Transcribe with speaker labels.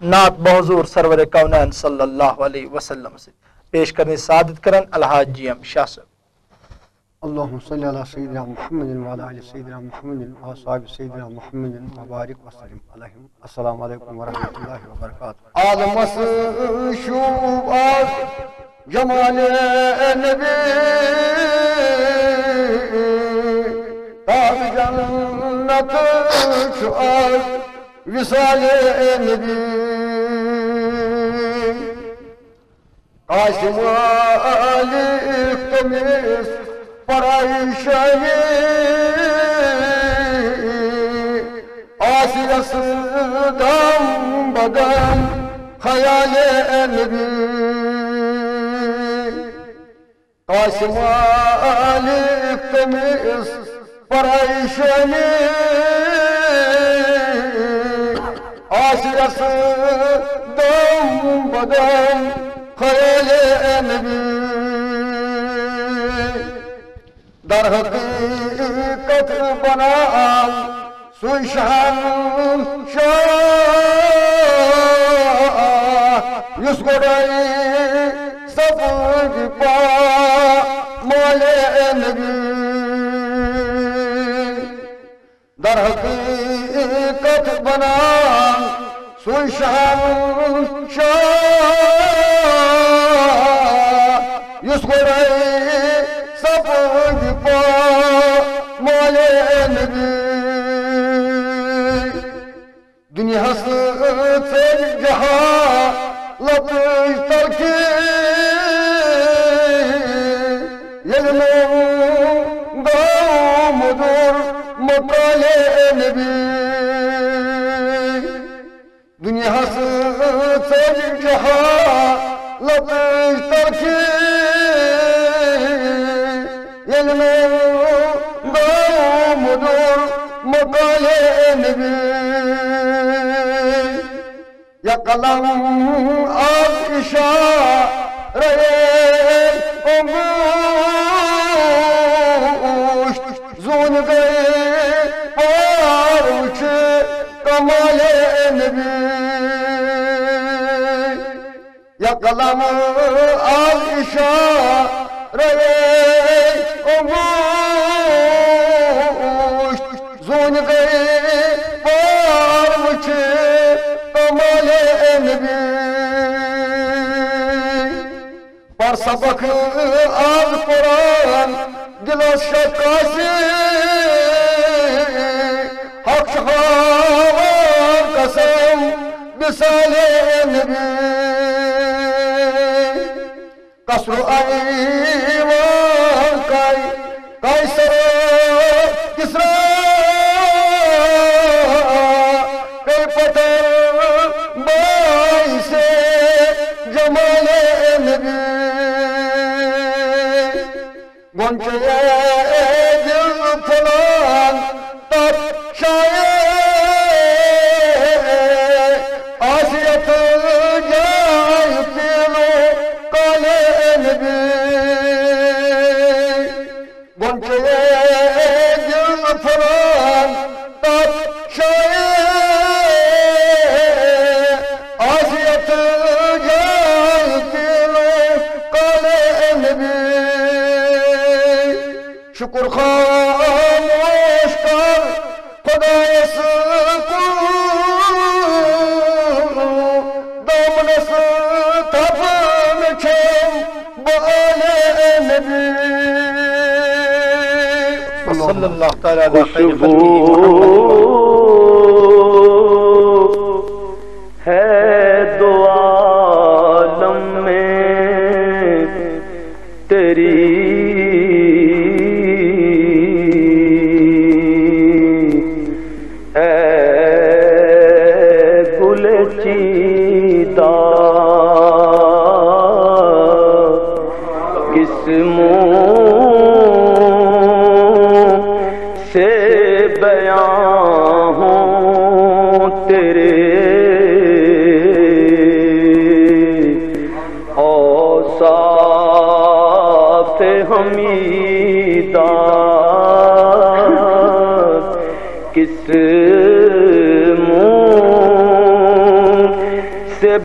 Speaker 1: नात बहुजूर सरवर कौनैन सल्लल्लाहु अलैहि वसल्लम से पेश करने सादत करन अलहाज जी एम शाह साहब।
Speaker 2: अल्लाहुम्मा सल्ली अला सय्यिदिना मुहम्मदिन व अला आलि सय्यिदिना मुहम्मदिन व असहाबि सय्यिदिना मुहम्मदिन व बारिक व सल्लिम अलैहिम। अस्सलामु अलैकुम व रहमतुल्लाहि व बरकातुहू। आलमस शुबाज जमाले नबी ताज जन्नत शुआज विसाले नबी कासिम अली तमिस पराइशाही आसिरस दम बदन खयाले नबी कासिम अली तमिस पराइशाही आसिरस दम बदन खयाले नबी दर हकीकत बना सुशान युस गोड़ाई सब पा मोले नबी दर हकीकत बना सुशान युस गोड़ाई सब मोले नबी दुनिया से जहाँ लपश तलकी मधुर मकाले नबी दुनिया से जहाँ लपश तलकी मधुर मकाले नबी या कलम आज इशारे अंगूष्ठ ज़ून गए पार उठे कमाले नबी या कलम आज इशारे ज़ून गए पार उठे कमाले नबी पर सबक आज कुरान दिलो शक्कासी हक शहावार कसम बिसाले नबी कसरो आईवान काई कैसर किसरा कई पत्थर बाई से जमाले नबी गुंचे दिल फलान तब शाये आसियत जाय पीलो काले नबी गुंचे दिल फलान तब शाये आसियत जाय पीलो काले नबी शुक्र खामोश कर खुदाइस को दामनस तपन छम बाले नबी
Speaker 1: सल्लल्लाहु तआला अलैहि वसल्लम
Speaker 3: है दो आलम में तेरी गुलचीदा किस मुँह से बयां हो तेरे औसाफ हमीदा किस